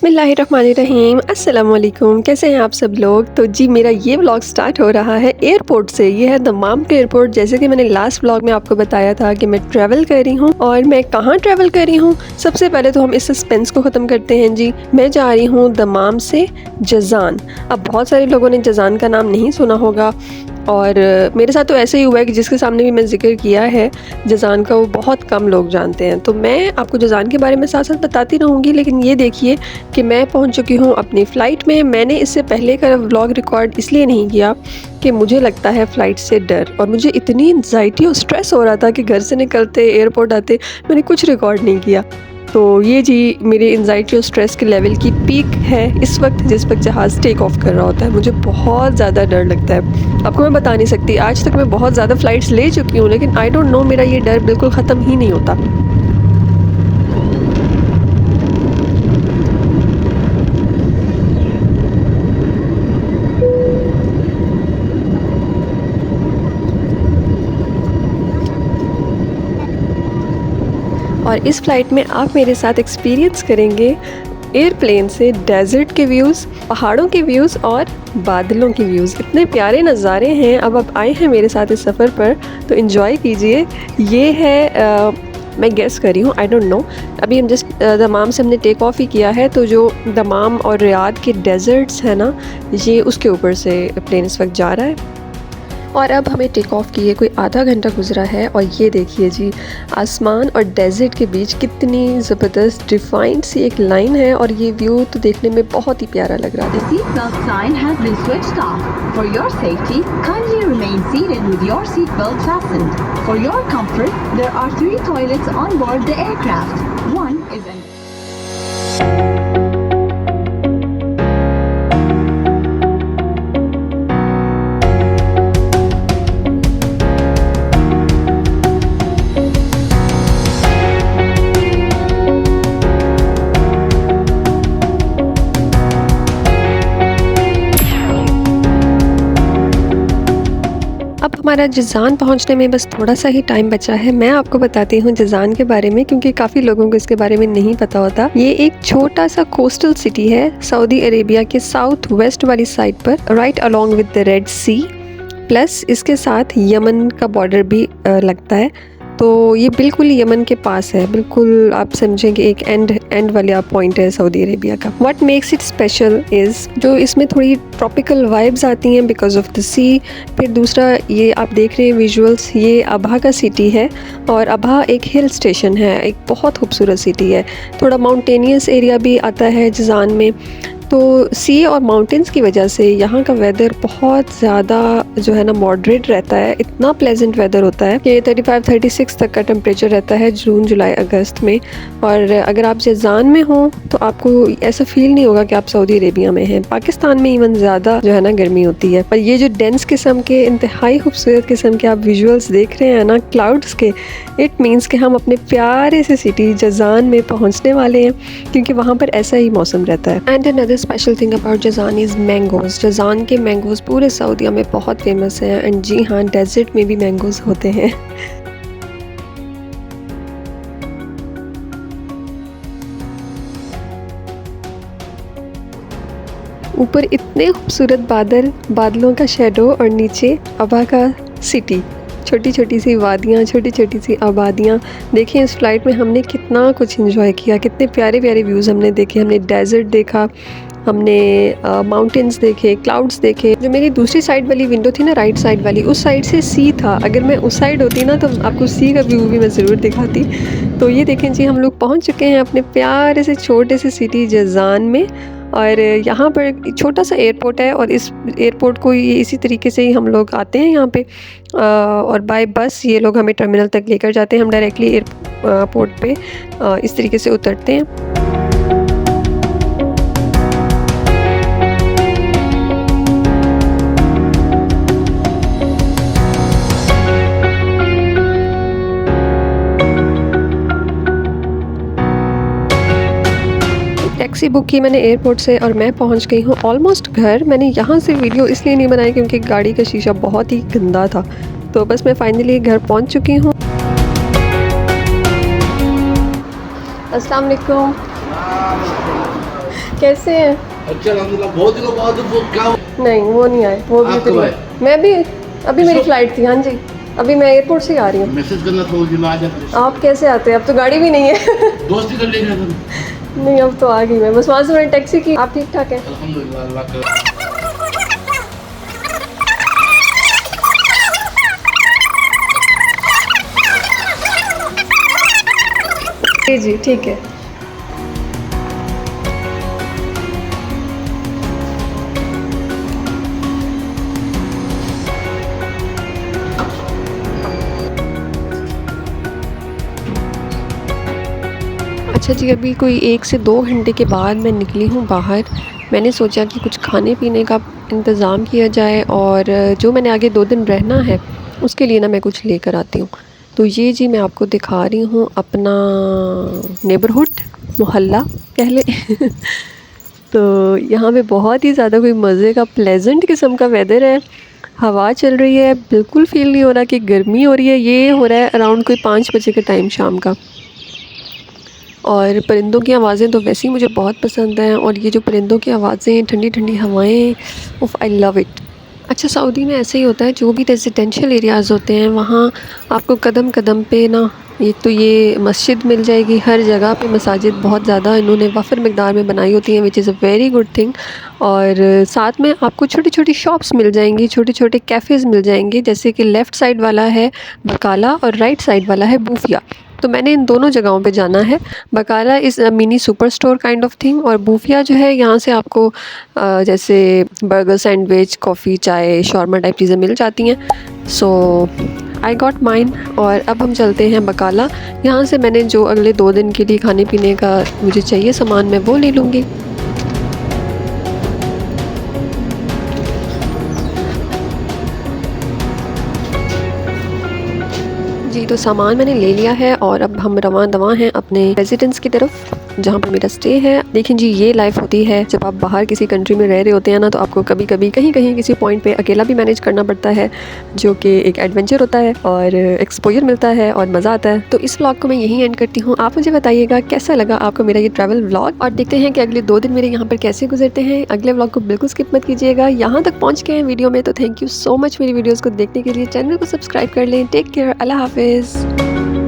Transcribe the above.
बिस्मिल्लाहिर्रहमानिर्रहीम अस्सलाम वालेकुम। कैसे हैं आप सब लोग। तो जी मेरा ये व्लॉग स्टार्ट हो रहा है एयरपोर्ट से। ये है दमाम के एयरपोर्ट। जैसे कि मैंने लास्ट व्लॉग में आपको बताया था कि मैं ट्रैवल कर रही हूँ और मैं कहाँ ट्रैवल कर रही हूँ। सबसे पहले तो हम इस सस्पेंस को ख़त्म करते हैं जी। मैं जा रही हूँ दमाम से जज़ान। अब बहुत सारे लोगों ने जज़ान का नाम नहीं सुना होगा और मेरे साथ तो ऐसे ही हुआ है कि जिसके सामने भी मैं ज़िक्र किया है जज़ान का, वो बहुत कम लोग जानते हैं। तो मैं आपको जज़ान के बारे में साथ साथ बताती रहूँगी। लेकिन ये देखिए कि मैं पहुँच चुकी हूँ अपनी फ़्लाइट में। मैंने इससे पहले का व्लॉग रिकॉर्ड इसलिए नहीं किया कि मुझे लगता है फ़्लाइट से डर, और मुझे इतनी एंग्जाइटी और स्ट्रेस हो रहा था कि घर से निकलते एयरपोर्ट आते मैंने कुछ रिकॉर्ड नहीं किया। तो ये जी मेरी एंग्जाइटी और स्ट्रेस के लेवल की पीक है इस वक्त, जिस वक्त जहाज़ टेक ऑफ कर रहा होता है। मुझे बहुत ज़्यादा डर लगता है, आपको मैं बता नहीं सकती। आज तक मैं बहुत ज़्यादा फ़्लाइट्स ले चुकी हूँ, लेकिन आई डोंट नो, मेरा ये डर बिल्कुल ख़त्म ही नहीं होता। और इस फ़्लाइट में आप मेरे साथ एक्सपीरियंस करेंगे एयरप्लेन से डेज़र्ट के व्यूज़, पहाड़ों के व्यूज़ और बादलों के व्यूज़। इतने प्यारे नज़ारे हैं। अब आप आए हैं मेरे साथ इस सफ़र पर तो एंजॉय कीजिए। ये है मैं गेस कर रही हूँ, आई डोंट नो। अभी हम जस्ट दमाम से हमने टेक ऑफ ही किया है, तो जो दमाम और रियाद के डेज़र्ट्स हैं ना, ये उसके ऊपर से प्लेन इस वक्त जा रहा है। और अब हमें टेक ऑफ किए कोई आधा घंटा गुजरा है और ये देखिए जी आसमान और डेज़र्ट के बीच कितनी ज़बरदस्त डिफाइंड सी एक लाइन है, और ये व्यू तो देखने में बहुत ही प्यारा लग रहा है। The seatbelt sign has been switched off. For your safety, kindly remain seated with your seatbelt fastened. For your comfort, there are 3 toilets on board the aircraft. One is an अब हमारा जज़ान पहुंचने में बस थोड़ा सा ही टाइम बचा है। मैं आपको बताती हूँ जज़ान के बारे में, क्योंकि काफ़ी लोगों को इसके बारे में नहीं पता होता। ये एक छोटा सा कोस्टल सिटी है सऊदी अरेबिया के साउथ वेस्ट वाली साइड पर, right along with the Red Sea. Plus इसके साथ यमन का बॉर्डर भी लगता है। तो ये बिल्कुल यमन के पास है, बिल्कुल आप समझें कि एक एंड वाला पॉइंट है सऊदी अरेबिया का। What makes it special is जो इसमें थोड़ी ट्रॉपिकल वाइब्स आती हैं बिकॉज ऑफ द सी। फिर दूसरा ये आप देख रहे हैं विजुअल्स, ये अबहा का सिटी है और अबहा एक हिल स्टेशन है, एक बहुत खूबसूरत सिटी है। थोड़ा माउंटेनियस एरिया भी आता है जज़ान में। तो सी और माउंटेन्स की वजह से यहाँ का वेदर बहुत ज़्यादा जो है ना मॉडरेट रहता है। इतना प्लेजेंट वेदर होता है कि 35-36 तक का टेम्परेचर रहता है जून जुलाई अगस्त में। और अगर आप जज़ान में हो तो आपको ऐसा फील नहीं होगा कि आप सऊदी अरेबिया में हैं। पाकिस्तान में इवन ज़्यादा जो है ना गर्मी होती है। और ये जो डेंस किस्म के इंतहाई खूबसूरत किस्म के आप विजुअल्स देख रहे हैं ना क्लाउड्स के, इट मीन्स कि हम अपने प्यारे से सिटी जज़ान में पहुँचने वाले हैं, क्योंकि वहाँ पर ऐसा ही मौसम रहता है। And another special thing about जज़ान is mangoes. जज़ान के मैंगोज़ पूरे सऊदीया में बहुत फेमस हैं। एंड जी हाँ, डेजर्ट में भी मैंगोज़ होते हैं। ऊपर इतने खूबसूरत बादल, बादलों का शेडो, और नीचे अबहा का सिटी, छोटी छोटी सी वादियाँ, छोटी छोटी सी आबादियाँ। देखिए इस फ़्लाइट में हमने कितना कुछ एंजॉय किया, कितने प्यारे प्यारे व्यूज़ हमने देखे। हमने डेज़र्ट देखा, हमने माउंटेन्स देखे, क्लाउड्स देखे। जो मेरी दूसरी साइड वाली विंडो थी ना, राइट साइड वाली, उस साइड से सी था। अगर मैं उस साइड होती ना तो आपको सी का व्यू भी मैं ज़रूर दिखाती। तो ये देखें जी, हम लोग पहुंच चुके हैं अपने प्यारे से छोटे से सिटी जज़ान में। और यहाँ पर एक छोटा सा एयरपोर्ट है, और इस एयरपोर्ट को ये इसी तरीके से ही हम लोग आते हैं यहाँ पे। और बाय बस ये लोग हमें टर्मिनल तक लेकर जाते हैं। हम डायरेक्टली एयरपोर्ट पे इस तरीके से उतरते हैं। टैक्सी बुक की मैंने एयरपोर्ट से और मैं पहुंच गई हूं ऑलमोस्ट घर। मैंने यहाँ से वीडियो इसलिए नहीं बनाई क्योंकि गाड़ी का शीशा बहुत ही गंदा था। तो बस मैं फाइनली घर पहुंच चुकी हूँ। अस्सलाम वालेकुम। कैसे हैं? अच्छा अल्हम्दुलिल्लाह, बहुत दिनों बाद वो क्या नहीं वो नहीं आए, वो भी आप तो कब नहीं। आए? मैं भी अभी मेरी किसको? फ़्लाइट थी। हाँ जी, अभी मैं एयरपोर्ट से ही आ रही हूँ। मैसेज करना था उस दिन आ जाते। आप कैसे आते हैं? अब तो गाड़ी भी नहीं है। दोस्ती कर लेना था। नहीं अब तो आ गई मैं, बस वहाँ से मैंने टैक्सी की। आप ठीक ठाक हैं? अल्हम्दुलिल्लाह अल्लाह का। जी जी ठीक है। अच्छा जी, अभी कोई 1 से 2 घंटे के बाद मैं निकली हूँ बाहर। मैंने सोचा कि कुछ खाने पीने का इंतज़ाम किया जाए और जो मैंने आगे 2 दिन रहना है उसके लिए ना मैं कुछ लेकर आती हूँ। तो ये जी मैं आपको दिखा रही हूँ अपना नेबरहुड, मोहल्ला कह लें। तो यहाँ पे बहुत ही ज़्यादा कोई मज़े का प्लेजेंट किस्म का वेदर है। हवा चल रही है, बिल्कुल फ़ील नहीं हो रहा कि गर्मी हो रही है। ये हो रहा है अराउंड कोई 5 बजे का टाइम शाम का। और परिंदों की आवाज़ें तो वैसे ही मुझे बहुत पसंद हैं, और ये जो परिंदों की आवाज़ें, ठंडी ठंडी हवाएं, उफ़ आई लव इट। अच्छा, सऊदी में ऐसे ही होता है, जो भी रेजिडेंशियल एरियाज़ होते हैं वहाँ आपको कदम कदम पे ना एक तो ये मस्जिद मिल जाएगी। हर जगह पे मसाजिद बहुत ज़्यादा इन्होंने वफ़र मकदार में बनाई होती हैं, which is a very good thing. और साथ में आपको छोटी छोटी शॉप्स मिल जाएंगी, छोटे छोटे कैफ़ेज़ मिल जाएंगे। जैसे कि लेफ़्ट साइड वाला है बकाला और राइट साइड वाला है बूफिया। तो मैंने इन दोनों जगहों पे जाना है। बकाला is a mini super store kind of thing, और बूफिया जो है यहाँ से आपको जैसे बर्गर, सैंडविच, कॉफ़ी, चाय, शॉर्मा टाइप चीज़ें मिल जाती हैं। So I got mine. और अब हम चलते हैं बकाला। यहाँ से मैंने जो अगले 2 दिन के लिए खाने पीने का मुझे चाहिए सामान, मैं वो ले लूँगी। जी, तो सामान मैंने ले लिया है और अब हम रवां दवां हैं अपने रेजिडेंस की तरफ, जहाँ पर मेरा स्टे है। लेकिन जी ये लाइफ होती है जब आप बाहर किसी कंट्री में रह रहे होते हैं ना, तो आपको कभी कभी कहीं कहीं किसी पॉइंट पे अकेला भी मैनेज करना पड़ता है, जो कि एक एडवेंचर होता है और एक्सपोजर मिलता है और मज़ा आता है। तो इस व्लॉग को मैं यहीं एंड करती हूँ। आप मुझे बताइएगा कैसा लगा आपको मेरा ये ट्रैवल व्लॉग, और देखते हैं कि अगले 2 दिन मेरे यहाँ पर कैसे गुजरते हैं। अगले व्लॉग को बिल्कुल स्किप मत कीजिएगा। यहाँ तक पहुँच गए हैं वीडियो में, तो थैंक यू सो मच मेरी वीडियोज़ को देखने के लिए। चैनल को सब्सक्राइब कर लें। टेक केयर, अल्लाह हाफिज़।